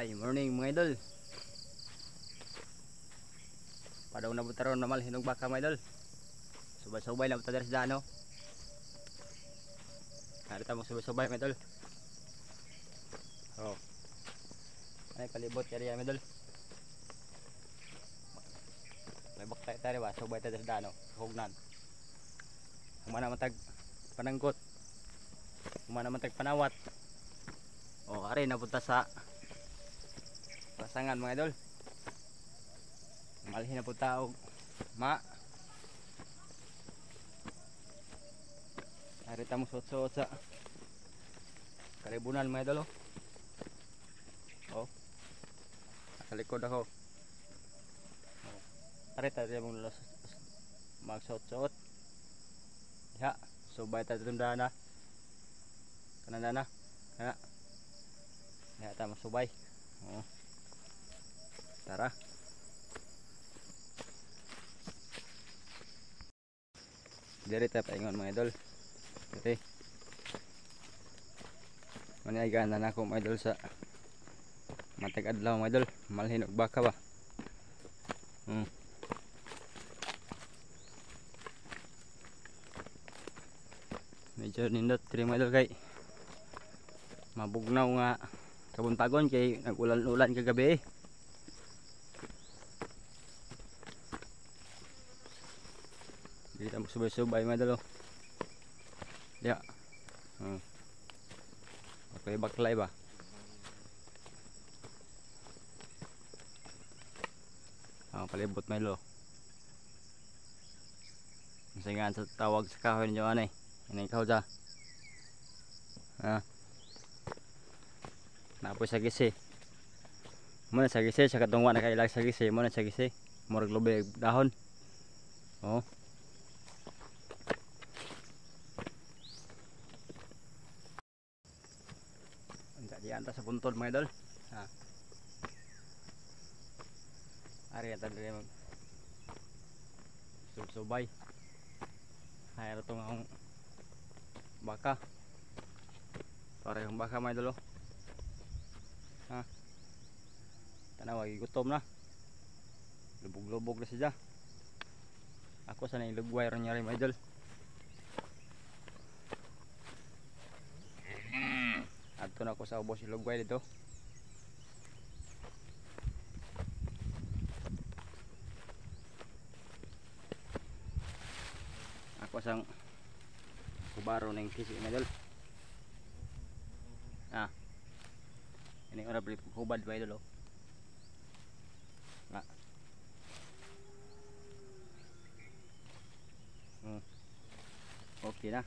Ay, morning mga idol. Padaw na butaron namal hinog baka mga idol. Subay-subay na buta sa dano. Narita mo subay-subay mga idol. Oh. Ay palibot kaya mga idol. May baktay tayo ba? Subay tayo sa dano. Hugnan. Humana matag pananggot. Humana matag panawat. Oh, ari napunta sa pasangan mga idol. Malhin na po tao ma narita mo suot-suot sa karibunan mga idol. Oh, nakalikod ako. Oh, narita rin mong magsuot-suot ya, subay tayo tunda na kananda na kana ya tama subay. Oh, tara. Diri tayo paingon mga idol. Diri maniagaan na ako mga idol sa matag adlaw mga idol. Malhin og baka ba. Medyo nindot diri mga idol kay mabugnaw nga kabuntagon kay nag-ulan-ulan kagabi. Dito mo subay-subay mga idol. Ya. Okay, baklay ba? Palibot mga idol. Masingan sa tawag sa kahoy ninyo anay. Anay ikaw dyan. Napoy sa gisi. Muna sa gisi, sa katungwa na kailag sa gisi. Muna sa gisi. Murag lubig dahon. Oh. Diyan ta sa puntod mga idol. Ari ata diri mag subay. Hay ra tong ang baka. Parehong baka mga idol. Tanaw gutom na. Lubog-lubog na siya. Ako sana ilugway ron niya rin mga idol. Adto na ako sa ubos ilugway dito. Ako sang kubaro na yung kisi mga idol. Ini ora beli kubad ba idol. Okay na.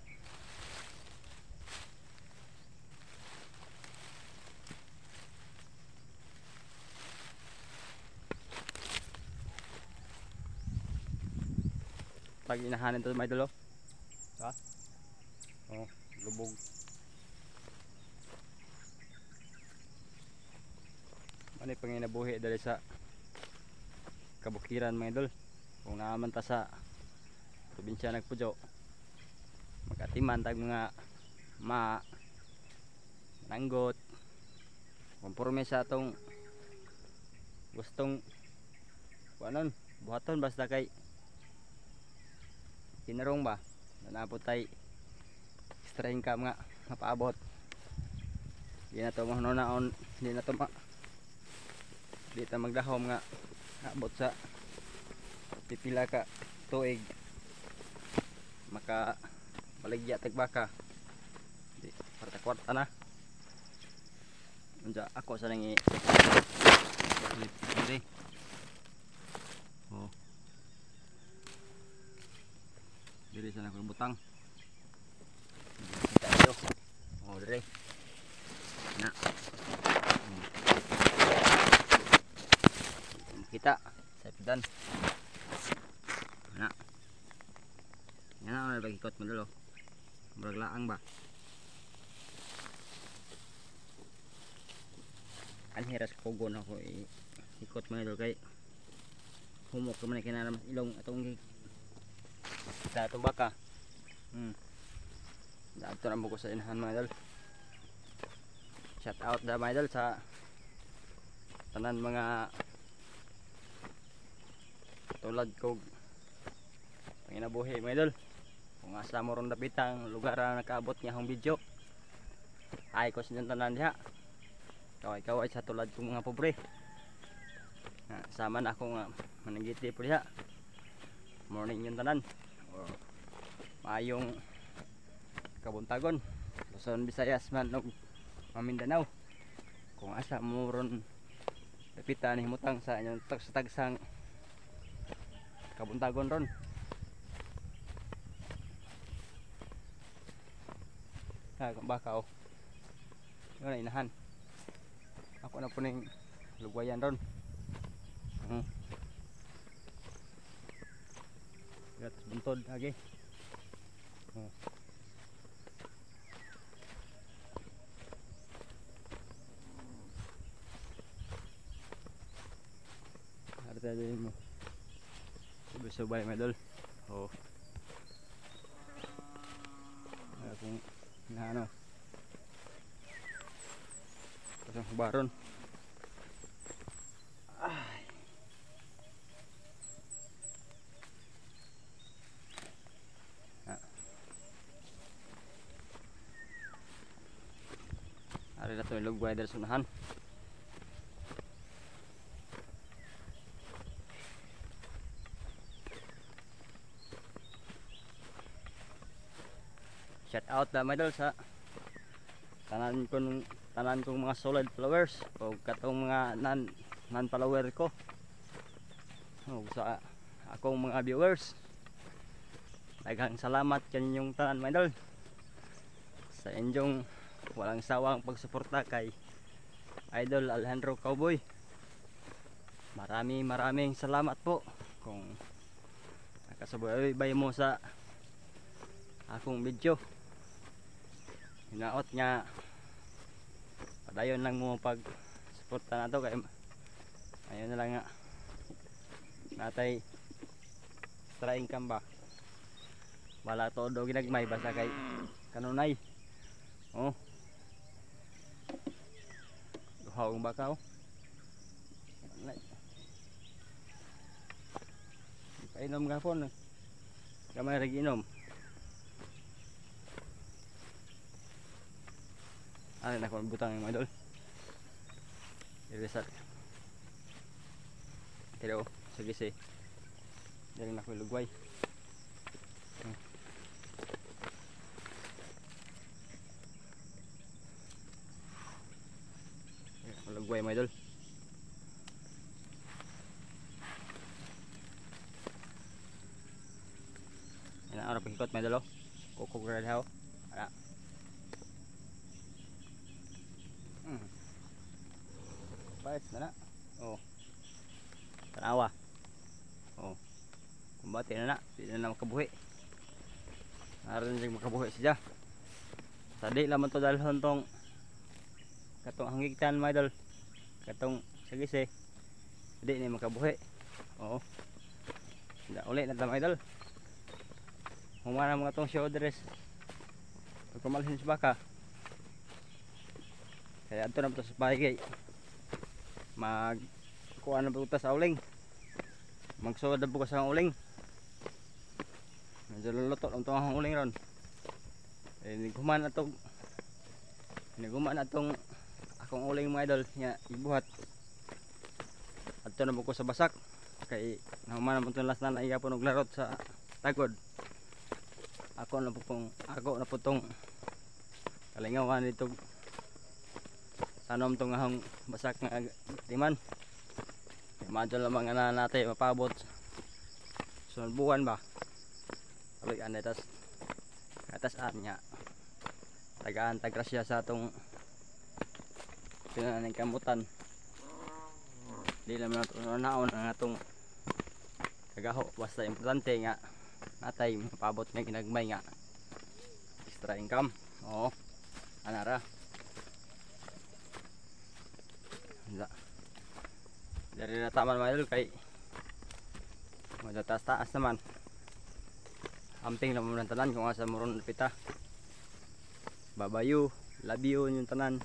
Pag inahanin to may idol. Oh, lubog. Ano yung panginabuhi dali sa kabukiran mga idol. Kung naaman ta sa probinsya nagpudyo, magkatiman tag mga nanggot konforme sa atong gustong kuanon buhaton basta kay kinarong ba nanapot tay extra income nga mapaabot. Di na to mahanonaon, di na to di ta magdahom nga abot sa pipila ka tuig maka baligya tag baka. Di kwarta-kwarta na. Unja ako sa nangi diri. Oh. Diri sana ko butang. Kita ito. Oh, diri. Na. Kita sa pidan. Na. Yan na bagi ikot mo dulu. Murag laang ba? Anhiras kogon ako ikot mga idol kay humok naman kinara mas ilong atong sa atong baka. Dato na mo ko sa inahan mga idol. Shout out da mga idol sa tanan mga tulad ko panginabuhi mga idol. Kung asa mo ron dapitang lugar na nakaabot niya akong video, ay ko sa tanan diha. Kaway-kaway sa tulad kong mga pobre. Sama na ako nga mananggiti po diha. Morning yung tanan. Or maayong kabuntagon. Luzon, Visayas man og Mindanao. Kung asa mo ron dapitan himutang sa inyong tagsang kabuntagon ron. Bakaw. Yun na inahan. Ako na po ning lugwayan ron. Gat buntod lagi. Arta din mo. Subay-subay medol. Oh. Kung na ano. Pasang baron. Ay. Ari na to yung lugway dahil sunahan. Shout out na mga idol sa tanan kong mga solid followers o katong mga non follower ko o sa akong mga viewers. Daghang salamat kaninyong tanan mga idol sa inyong walang sawang pagsuporta kay Idol Alejandro Cowboy. Maraming salamat po kung nakasubaybay mo sa akong video. Hinaot nga padayon lang mo pag suporta na to kay ayun na lang nga natay extra income ba wala todo ginagmay basta kay kanunay. Oh, duhaw ang bakaw. Painom gapon gamay ra giinom. Ano na kung butang yung mga idol. I-reset. Pero sige si. Dali na ko lugway. Lugway mga idol. Yan ang araw pagkikot mga idol. Kukugurad hao. Ara. Bites na na. Oh. Tanawa. Oh. Kumbati na na. Hindi na makabuhi. Naroon siya makabuhi siya. Sadi laman to dalhon tong katong hangigtan mga idol. Katong sagisi. Hindi na makabuhi. Oo. Uli na ito mga idol. Humana mga tong show dress. Pagkamalhin sa baka. Kaya ito na ito sa bahay kay magkuha na butas sa uling, magsuod na bukas sa uling. Medyo luluto lang itong uling ron. Niguman na itong akong uling mga idol nga ibuhat at ito na buko sa basak kay nahuman na itong last na naigapon og larot sa tagod. Ako na po itong kalingawan dito tanom tong ahong basak nga timan. Imagine lamang nga natin mapabot sunod buwan ba. Abig anay tas anya. Tagaan tagrasya sa atong pinaning kamutan. Di naman naon ang atong kagaho basta importante nga natay mapabot nga ginagmay nga extra income. Oo. Anara. Dari na taman mga idol kay taas naman. Amping naman ng tanan kung asa moron pita. Babayu, labiyo yung tanan.